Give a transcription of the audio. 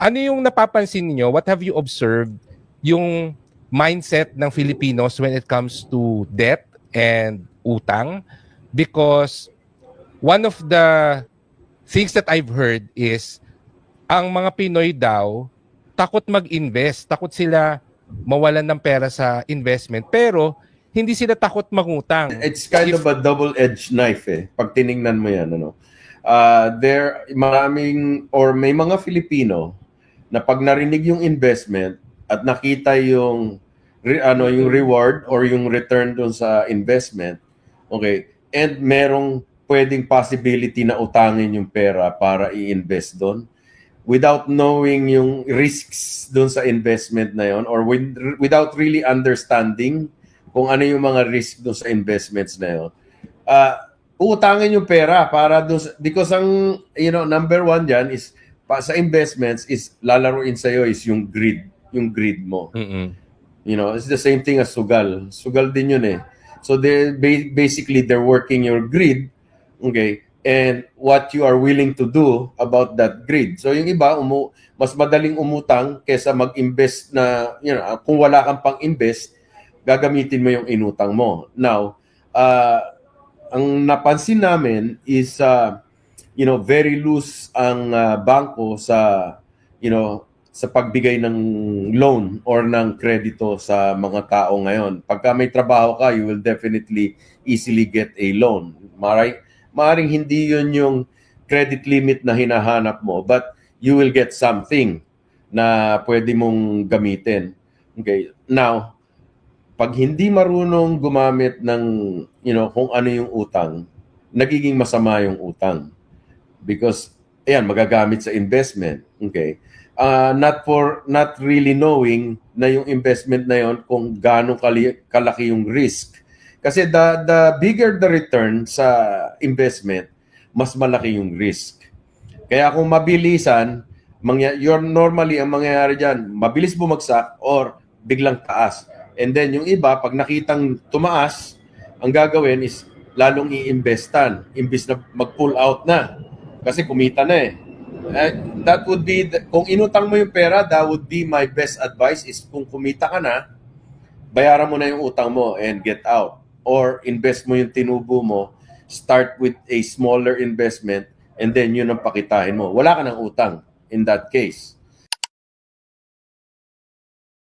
Ano yung napapansin niyo? What have you observed yung mindset ng Filipinos when it comes to debt and utang? Because one of the things that I've heard is ang mga Pinoy daw takot mag-invest, takot sila mawalan ng pera sa investment, pero hindi sila takot mangutang. It's kind of a double-edged knife eh, pag tiningnan mo yan. Ano? May mga Filipino na pag narinig yung investment at nakita yung yung reward or yung return doon sa investment, okay, and merong pwedeng possibility na utangin yung pera para i-invest doon without knowing yung risks doon sa investment na yon, or without really understanding kung ano yung mga risk doon sa investments na yun, uutangin yung pera para doon, because ang, number one dyan is, sa investments is, lalaruin sa'yo is yung greed mo. It's the same thing as sugal. Sugal din yun eh. So basically, they're working your greed, okay, and what you are willing to do about that greed. So yung iba, mas madaling umutang kesa mag-invest na, kung wala kang pang-invest, gagamitin mo yung inutang mo. Now, ang napansin namin is, very loose ang bangko sa, sa pagbigay ng loan or ng kredito sa mga tao ngayon. Pagka may trabaho ka, you will definitely easily get a loan. Maaaring hindi yun yung credit limit na hinahanap mo, but you will get something na pwede mong gamitin. Okay. Now, pag hindi marunong gumamit ng, kung ano yung utang, nagiging masama yung utang. Because, magagamit sa investment. Okay. Not really knowing na yung investment na yon kung gaano kalaki yung risk. Kasi the bigger the return sa investment, mas malaki yung risk. Kaya kung mabilisan, normally ang mangyayari dyan, mabilis bumagsak or biglang taas. And then yung iba, pag nakitang tumaas, ang gagawin is lalong i-investan, imbis na mag-pull out na. Kasi kumita na eh. That would be, kung inutang mo yung pera, that would be my best advice is kung kumita ka na, bayaran mo na yung utang mo and get out. Or invest mo yung tinubo mo, start with a smaller investment, and then yun ang pakitahin mo. Wala ka ng utang in that case.